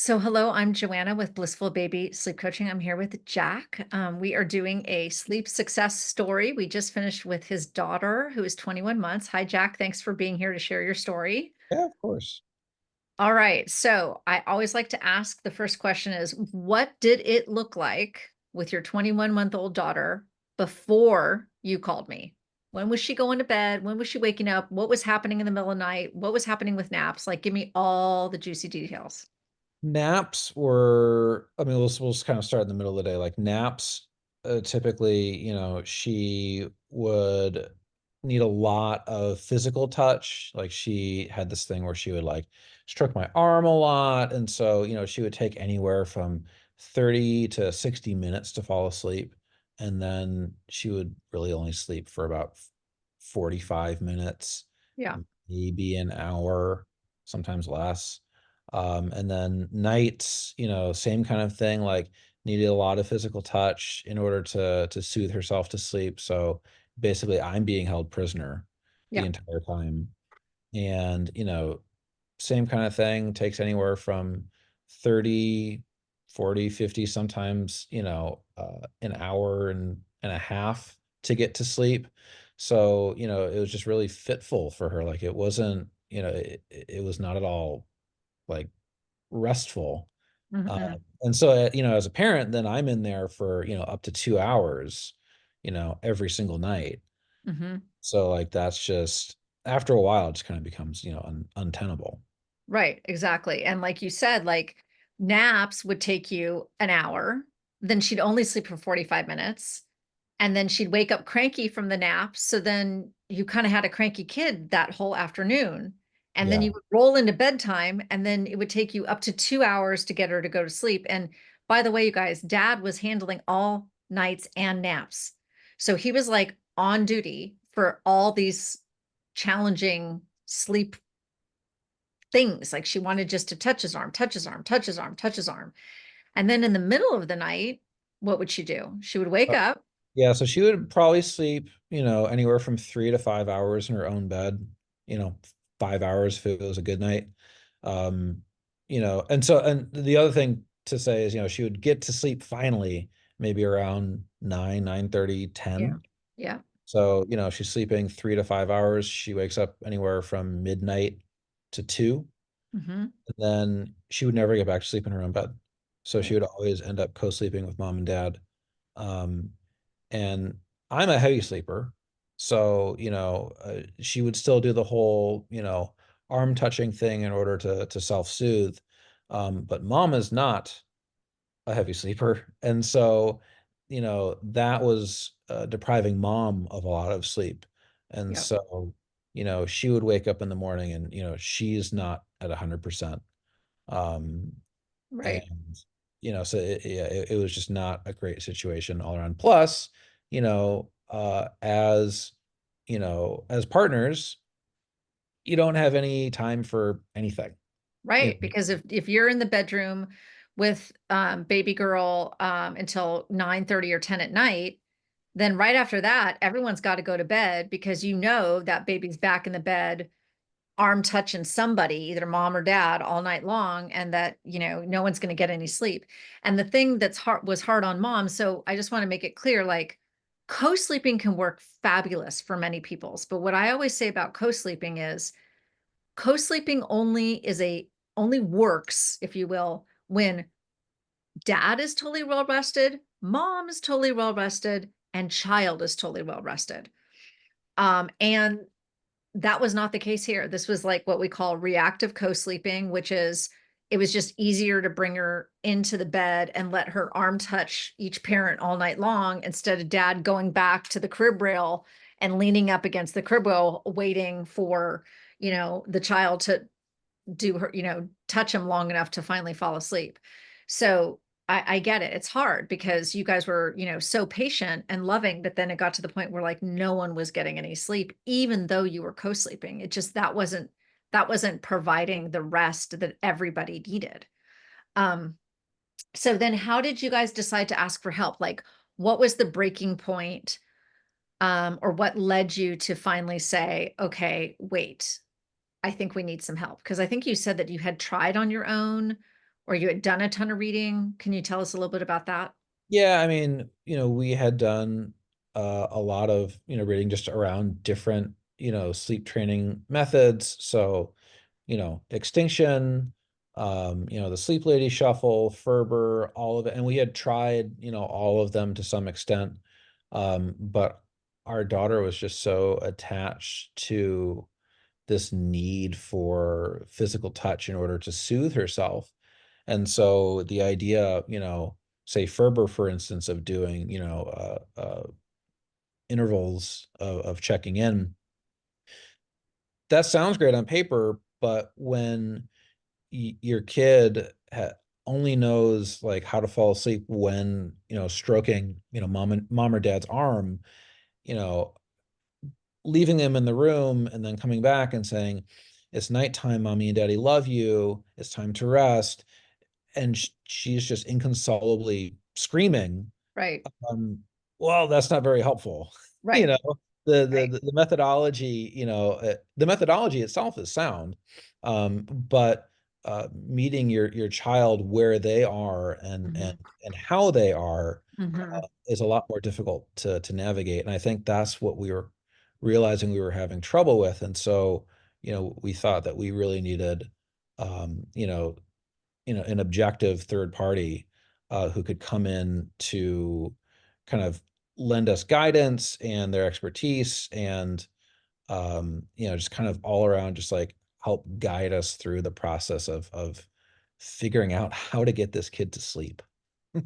So, hello, I'm Joanna with Blissful Baby Sleep Coaching. I'm here with Jack. We are doing a sleep success story. We just finished with his daughter, who is 21 months. Hi, Jack. Thanks for being here to share your story. Yeah, of course. All right. So, I always like to ask the first question is what did it look like with your 21-month-old daughter before you called me? When was she going to bed? When was she waking up? What was happening in the middle of the night? What was happening with naps? Like, give me all the juicy details. Naps were I mean, we'll just kinda start in the middle of the day, like, naps, typically, she would need a lot of physical touch, like, she had this thing where she would, like, stroke my arm a lot, and so, she would take anywhere from 30 to 60 minutes to fall asleep, and then she would really only sleep for about 45 minutes, Yeah. maybe an hour, sometimes less. And then nights, same kind of thing, like needed a lot of physical touch in order to soothe herself to sleep. So basically I'm being held prisoner the Yeah. entire time. And, same kind of thing takes anywhere from 30, 40, 50, sometimes, an hour and a half to get to sleep. So, it was just really fitful for her. Like it wasn't, it was not at all like restful. Uh, Mhm. and so, as a parent, then I'm in there for, up to 2 hours, every single night. Mhm. So, like, that's just after a while, it just kinda becomes, untenable. Right, exactly, and like you said, like, naps would take you an hour, then she'd only sleep for 45 minutes, and then she'd wake up cranky from the nap, so then you kinda had a cranky kid that whole afternoon, and then Yeah. you would roll into bedtime, and then it would take you up to 2 hours to get her to go to sleep, and by the way, you guys, dad was handling all nights and naps. So he was, like, on duty for all these challenging sleep things, like she wanted just to touch his arm, touch his arm, touch his arm, touch his arm. And then in the middle of the night, what would she do? She would wake Uh, up. yeah, so she would probably sleep, anywhere from 3 to 5 hours in her own bed, 5 hours if it was a good night. Um, and the other thing to say is, she would get to sleep finally maybe around 9, 9:30, Yeah. 10. Yeah. So, she's sleeping 3 to 5 hours. She wakes up anywhere from midnight to 2, Mhm. and then she would never get back to sleep in her own bed. So she Right. would always end up co-sleeping with mom and dad. Um, and I'm a heavy sleeper, so, she would still do the whole, arm touching thing in order to self-soothe, but mom is not a heavy sleeper, and so, that was, depriving mom of a lot of sleep, and Yep. so, she would wake up in the morning and, she's not at 100%, um, Right. and, so it was just not a great situation all around. Plus, as partners, you don't have any time for anything, you Right. know? Because if you're in the bedroom with baby girl until 9:30 or 10 at night, then right after that, everyone's got to go to bed because you know that baby's back in the bed arm touching somebody, either mom or dad, all night long, and that, no one's going to get any sleep. And the thing that's hard was hard on mom. So I just want to make it clear, like co-sleeping can work fabulous for many peoples. But what I always say about co-sleeping is co-sleeping only works, if you will, when dad is totally well rested, mom is totally well rested, and child is totally well rested. And that was not the case here. This was like what we call reactive co-sleeping, which is it was just easier to bring her into the bed and let her arm touch each parent all night long instead of dad going back to the crib rail and leaning up against the crib rail waiting for, the child to do her, touch him long enough to finally fall asleep. So I get it. It's hard because you guys were, so patient and loving, but then it got to the point where like no one was getting any sleep, even though you were co-sleeping. It just that wasn't providing the rest that everybody needed. Um, so then how did you guys decide to ask for help? Like what was the breaking point? Or what led you to finally say, okay, wait, I think we need some help? Because I think you said that you had tried on your own or you had done a ton of reading. Can you tell us a little bit about that? Yeah, I mean, we had done a lot of, reading just around different, sleep training methods. So, Extinction, the Sleep Lady Shuffle, Ferber, all of it. And we had tried, all of them to some extent. But our daughter was just so attached to this need for physical touch in order to soothe herself. And so the idea, say Ferber, for instance, of doing, intervals of checking in, that sounds great on paper, but when your kid only knows like how to fall asleep when, stroking, mom or dad's arm, you know, leaving them in the room and then coming back and saying, it's nighttime, mommy and daddy love you. It's time to rest. And she's just inconsolably screaming. Right, um, well, that's not very helpful. You right, know, the right. the the methodology, the methodology itself is sound, but meeting your child where they are and Hmm. how they are Hmm. is a lot more difficult to navigate. And I think that's what we were realizing we were having trouble with. And so, we thought that we really needed, um, you know, an objective third party who could come in to kind of lend us guidance and their expertise and just kind of all around just like help guide us through the process of figuring out how to get this kid to sleep.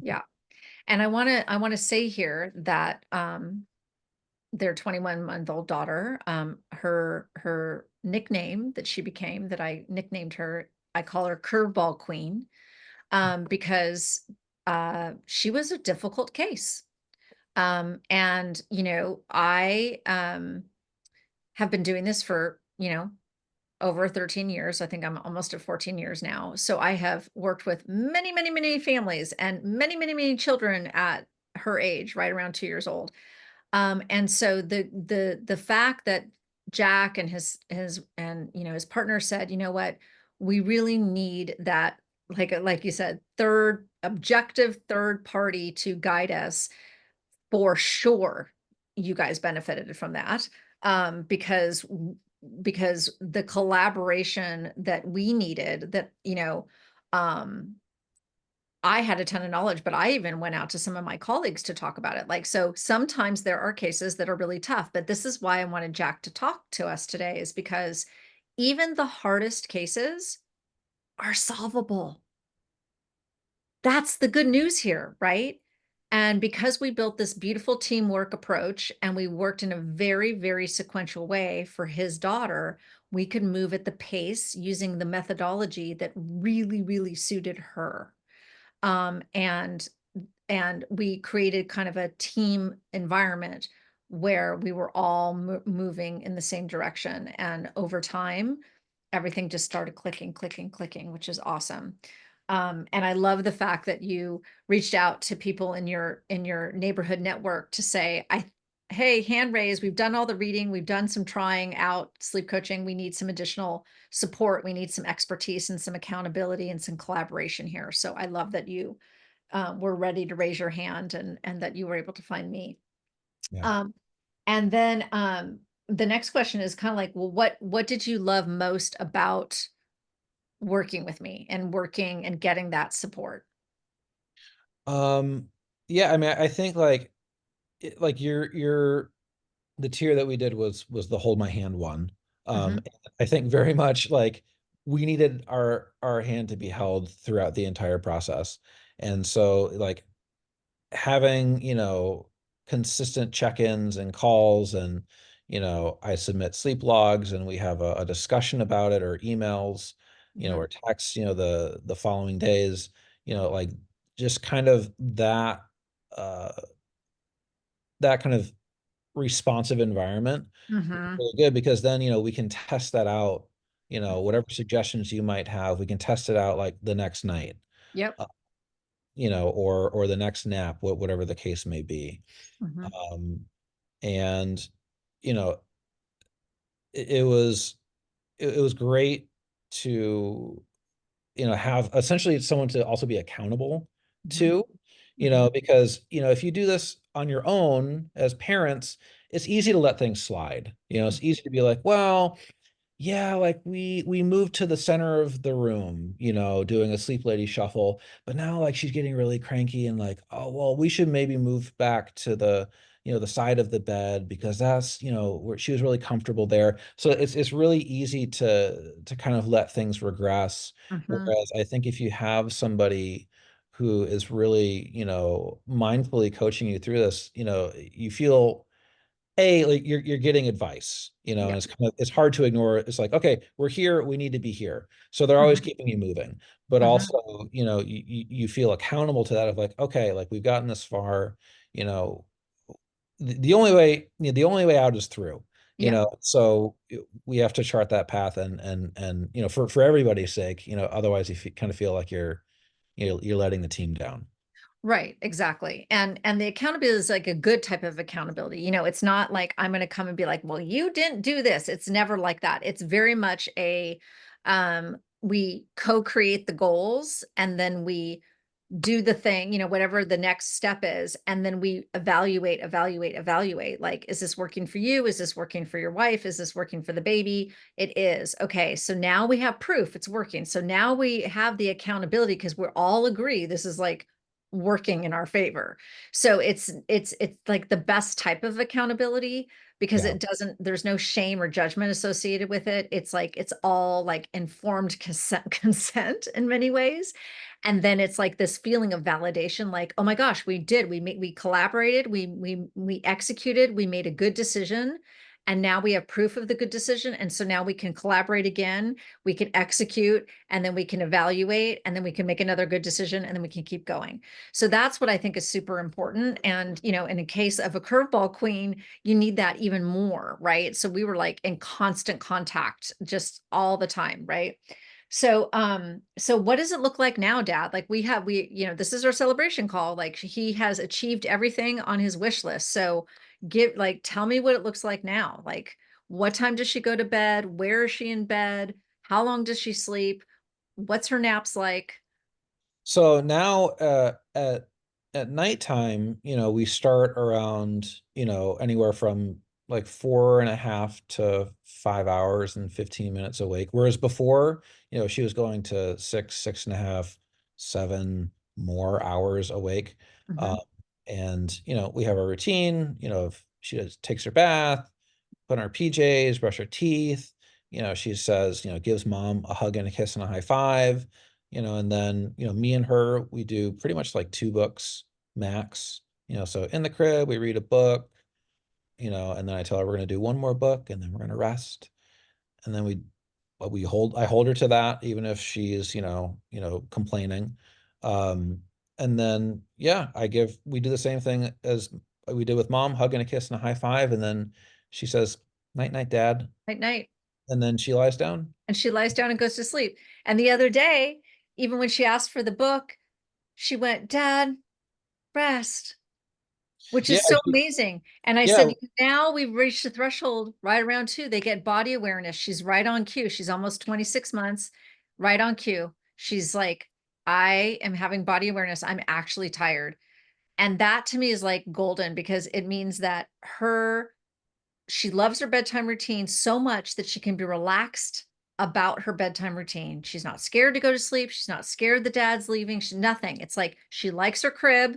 Yeah. And I want to say here that their 21-month-old daughter, her nickname that she became, that I nicknamed her, I call her Curveball Queen, because she was a difficult case. And I have been doing this for, over 13 years. I think I'm almost at 14 years now. So I have worked with many, many, many families and many, many, many children at her age, right around 2 years old. And so the fact that Jack and his partner said, you know what, we really need that, like you said, third objective third party to guide us, for sure. You guys benefited from that, because the collaboration that we needed, that I had a ton of knowledge, but I even went out to some of my colleagues to talk about it. Like, so sometimes there are cases that are really tough, but this is why I wanted Jack to talk to us today, is because even the hardest cases are solvable. That's the good news here, right? And because we built this beautiful teamwork approach and we worked in a very, very sequential way for his daughter, we could move at the pace using the methodology that really, really suited her. And we created kind of a team environment where we were all moving in the same direction, and over time everything just started clicking, clicking, clicking, which is awesome. And I love the fact that you reached out to people in your neighborhood network to say, hey, hand raised, we've done all the reading, we've done some trying out sleep coaching, we need some additional support, we need some expertise and some accountability and some collaboration here. So I love that you were ready to raise your hand, and that you were able to find me. Yeah. Um, and then the next question is kind of like, well, what did you love most about working with me and working and getting that support? Um, yeah, I mean, I think like like your the tier that we did was the hold my hand one. Hmm. I think very much like we needed our hand to be held throughout the entire process. And so like having, consistent check-ins and calls and, I submit sleep logs and we have a discussion about it or emails, Hmm. or texts, the following days, like just kind of uh that kind of responsive environment is Hmm. really good because then, we can test that out, whatever suggestions you might have, we can test it out like the next night, Yep. uh, or the next nap, whatever the case may be. Hmm. Um, and you know, it was great to have essentially someone to also be accountable Mhm. to, Mhm. because, if you do this on your own as parents, it's easy to let things slide. It's easy to be like, well, yeah, like we moved to the center of the room, doing a sleep lady shuffle, but now like she's getting really cranky and like, oh well, we should maybe move back to the side of the bed because that's, where she was really comfortable there. So it's really easy to kind of let things regress. Mhm. Whereas I think if you have somebody who is really, mindfully coaching you through this, you feel like you're getting advice, and Yeah. it's hard to ignore. It's like, okay, we're here, we need to be here. So they're always Mhm. keeping you moving. But Mhm. also, you feel accountable to that of like, okay, like we've gotten this far, you know, the only way out is through, Yeah. so we have to chart that path and for everybody's sake, otherwise kind of feel like you're letting the team down. Right, exactly. And the accountability is like a good type of accountability. It's not like I'm going to come and be like, "Well, you didn't do this." It's never like that. It's very much we co-create the goals and then we do the thing, whatever the next step is, and then we evaluate, evaluate, evaluate. Like, is this working for you? Is this working for your wife? Is this working for the baby? It is. Okay, so now we have proof it's working. So now we have the accountability because we're all agree this is like working in our favor. So it's like the best type of accountability because Yeah. it doesn't there's no shame or judgment associated with it. It's like it's all like informed consent in many ways. And then it's like this feeling of validation, like, oh my gosh, we collaborated, we executed, we made a good decision, and now we have proof of the good decision, and so now we can collaborate again, we can execute, and then we can evaluate, and then we can make another good decision, and then we can keep going. So that's what I think is super important. And in a case of a curveball queen, you need that even more, right? So we were like in constant contact just all the time, right? So what does it look like now, Dad? Like this is our celebration call. Like he has achieved everything on his wish list. So tell me what it looks like now. Like, what time does she go to bed? Where is she in bed? How long does she sleep? What's her naps like? So now, at nighttime, we start around, anywhere from like 4.5 to 5 hours and 15 minutes awake. Whereas before, she was going to 6.5, 7 more hours awake. Um, Mhm. and we have a routine, if she takes her bath, put on her PJs, brush her teeth. She says, gives mom a hug and a kiss and a high five, and then, me and her, we do pretty much like two books max, so in the crib, we read a book, and then I tell her we're going to do one more book and then we're going to rest. And then I hold her to that, even if she's, complaining. Um, and then, yeah, we do the same thing as we did with mom, hug and a kiss and a high five. And then she says, night, night, dad. At night. And then she lies down. And she lies down and goes to sleep. And the other day, even when she asked for the book, she went, Dad, rest, which Yeah. is so amazing. And I said, Yeah. now we've reached the threshold right around 2. They get body awareness. She's right on cue. She's almost 26 months, right on cue. She's like, I am having body awareness. I'm actually tired. And that to me is like golden because it means that she loves her bedtime routine so much that she can be relaxed about her bedtime routine. She's not scared to go to sleep. She's not scared the dad's leaving. She's nothing. It's like she likes her crib.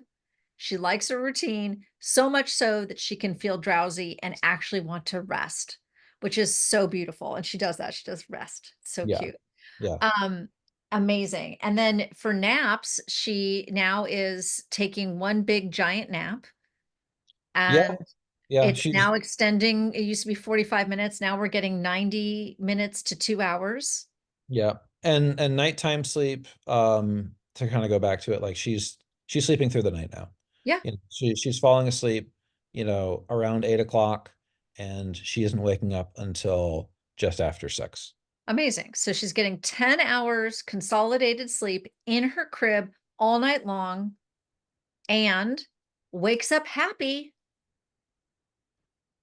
She likes her routine so much so that she can feel drowsy and actually want to rest, which is so beautiful. And she does that. She does rest. It's so Yeah. cute. Yeah. Um, Amazing. And then for naps, she now is taking one big giant nap Yeah. and Yeah. it's She's now extending. It used to be 45 minutes. Now we're getting 90 minutes to 2 hours. Yeah. And nighttime sleep, to kind of go back to it, like she's sleeping through the night now. Yeah, She's falling asleep, around 8 o'clock, and she isn't waking up until just after 6. amazing. So she's getting 10 hours consolidated sleep in her crib all night long and wakes up happy.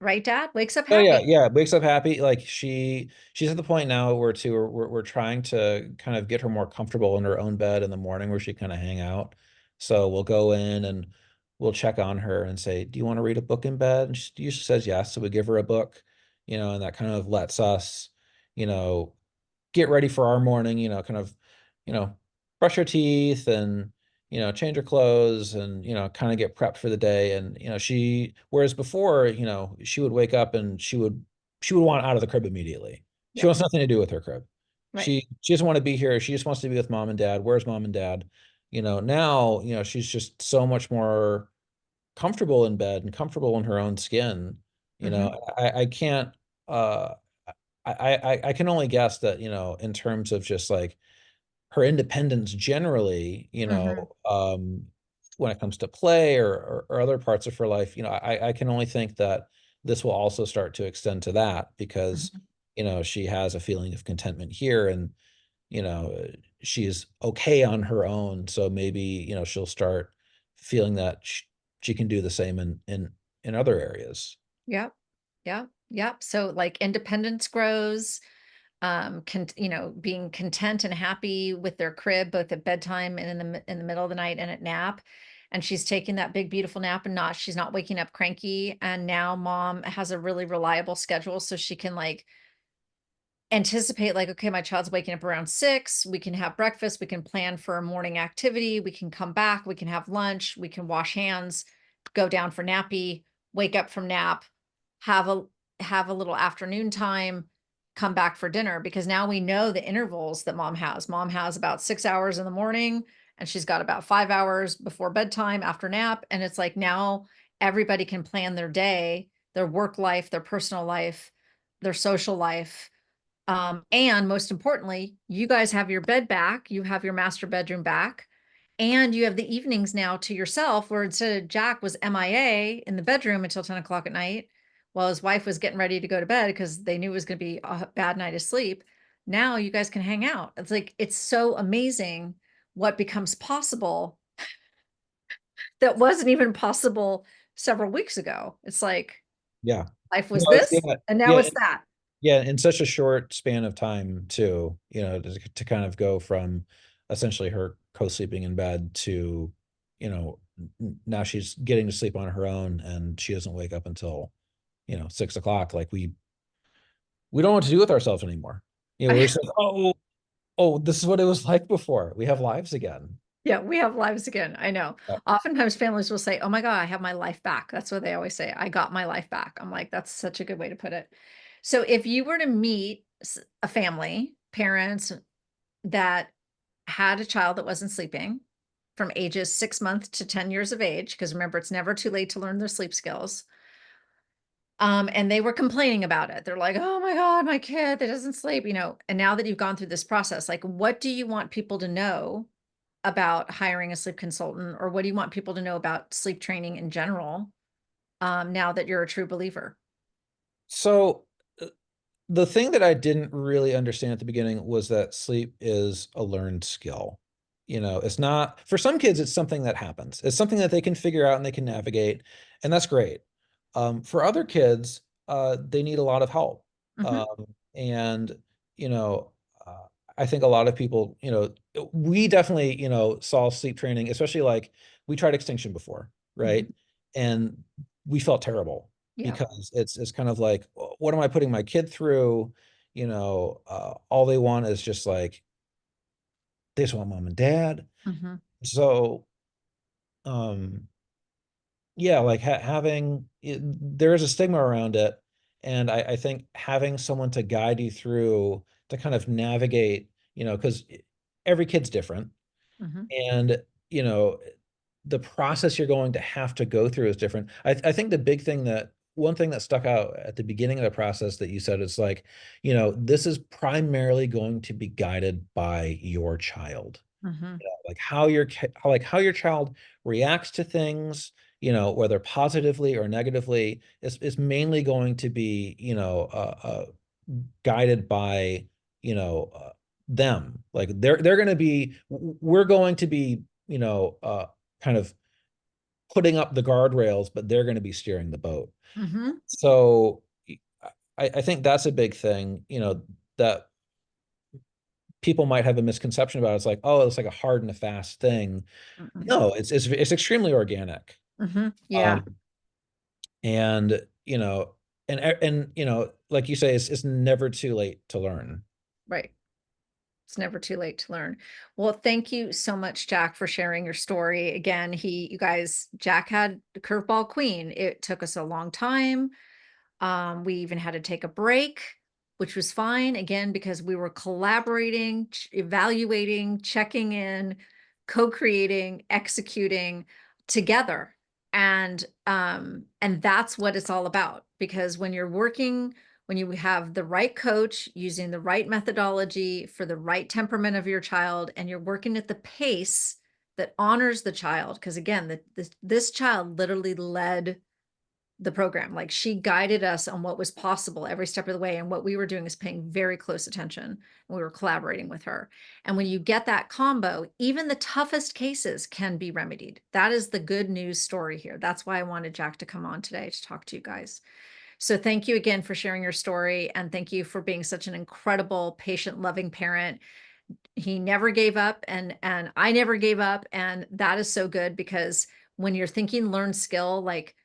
right, Dad? Wakes up Oh yeah, happy. yeah. Wakes up happy. Like she's at the point now where too we're trying to kind of get her more comfortable in her own bed in the morning where she kind of hang out. So we'll go in and we'll check on her and say, "Do you want to read a book in bed?" And she usually says yes. So we give her a book, and that kind of lets us, you know, get ready for our morning, kind of, you know, brush her teeth and, change her clothes and, kind of get prepped for the day. And, whereas before, she would wake up and she would want out of the crib immediately. She Yep. wants nothing to do with her crib. Right. She doesn't want to be here. She just wants to be with mom and dad. Where's mom and dad? Now, she's just so much more comfortable in bed and comfortable in her own skin. Hmm. I can't, uh, I can only guess that, in terms of just like her independence generally, Hmm. when it comes to play or other parts of her life, I can only think that this will also start to extend to that because, Hmm. she has a feeling of contentment here and, you know, she's okay on her own. So maybe, she'll start feeling that she can do the same in other areas. Yep. Yep. Yep. So like independence grows, being content and happy with their crib, both at bedtime and in the middle of the night and at nap. And she's taking that big, beautiful nap and she's not waking up cranky. And now mom has a really reliable schedule. So she can like anticipate like, okay, my child's waking up around 6, we can have breakfast, we can plan for a morning activity, we can come back, we can have lunch, we can wash hands, go down for nappy, wake up from nap, have a have a little afternoon time, come back for dinner because now we know the intervals that mom has. Mom has about 6 hours in the morning and she's got about 5 hours before bedtime after nap, and it's like now everybody can plan their day, their work life, their personal life, their social life, and most importantly, you guys have your bed back, you have your master bedroom back, and you have the evenings now to yourself, where instead of Jack was MIA in the bedroom until 10 o'clock at night, while his wife was getting ready to go to bed because they knew it was going to be a bad night of sleep. Now you guys can hang out. It's like, it's so amazing what becomes possible that wasn't even possible several weeks ago. It's like Yeah. life was No, this, yeah, and now yeah. it's that. Yeah, in such a short span of time too, to kind of go from essentially her co-sleeping in bed to, now she's getting to sleep on her own and she doesn't wake up until, 6 o'clock. Like we don't know what to do with ourselves anymore. We're just like, oh, this is what it was like before. We have lives again. Yeah, we have lives again. I know. Yeah. Oftentimes families will say, "Oh my God, I have my life back." That's what they always say. I got my life back. I'm like, that's such a good way to put it. So if you were to meet a family, parents that had a child that wasn't sleeping from ages 6 months to 10 years of age, because remember, it's never too late to learn their sleep skills. And they were complaining about it. They're like, "Oh my God, my kid that doesn't sleep," and now that you've gone through this process, like, what do you want people to know about hiring a sleep consultant, or what do you want people to know about sleep training in general, now that you're a true believer? So the thing that I didn't really understand at the beginning was that sleep is a learned skill. It's not for some kids, it's something that happens. It's something that they can figure out and they can navigate, and that's great. For other kids, they need a lot of help. Mhm, And, you know, uh, I think a lot of people, we definitely, saw sleep training, especially like we tried extinction before, mhm. right? And we felt terrible Yeah. because it's kind of like, what am I putting my kid through? All they want is just like they just want mom and dad. Mhm, So, um, yeah, like having there is a stigma around it, and I think having someone to guide you through to kind of navigate, because every kid's different, mhm, and you know the process you're going to have to go through is different. I think the big thing that one thing that stuck out at the beginning of the process that you said is like, this is primarily going to be guided by your child, mhm, like how your child reacts to things, whether positively or negatively, is mainly going to be, guided by, you know, them. Like we're going to be, kind of putting up the guardrails, but they're going to be steering the boat. Mm-hmm. So I think that's a big thing, that people might have a misconception about. It's like, oh, it's like a hard and a fast thing. Mm-hmm. No, it's extremely organic. Mm-hmm. Yeah. Um, and like you say, it's never too late to learn. Right. It's never too late to learn. Well, thank you so much, Jack, for sharing your story. Again, you guys, Jack had the curveball queen. It took us a long time. We even had to take a break, which was fine, again, because we were collaborating, evaluating, checking in, co-creating, executing together. And that's what it's all about. Because when you're working, when you have the right coach using the right methodology for the right temperament of your child, and you're working at the pace that honors the child, because again, this child literally led the program. Like, she guided us on what was possible every step of the way. And what we were doing is paying very close attention. And we were collaborating with her. And when you get that combo, even the toughest cases can be remedied. That is the good news story here. That's why I wanted Jack to come on today to talk to you guys. So thank you again for sharing your story. And thank you for being such an incredible, patient, loving parent. He never gave up, and I never gave up. And that is so good, because when you're thinking learn skill, like,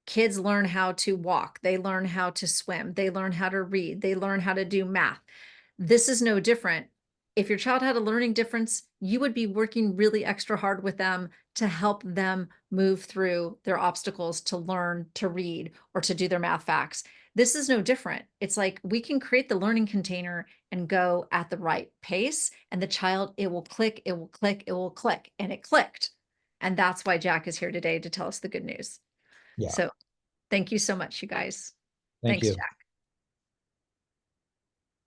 kids learn how to walk, they learn how to swim, they learn how to read, they learn how to do math. This is no different. If your child had a learning difference, you would be working really extra hard with them to help them move through their obstacles to learn to read or to do their math facts. This is no different. It's like we can create the learning container and go at the right pace, and the child, it will click, it will click, it will click, and it clicked. And that's why Jack is here today to tell us the good news. Yeah. So thank you so much, you guys. Thank Thanks, you. Jack.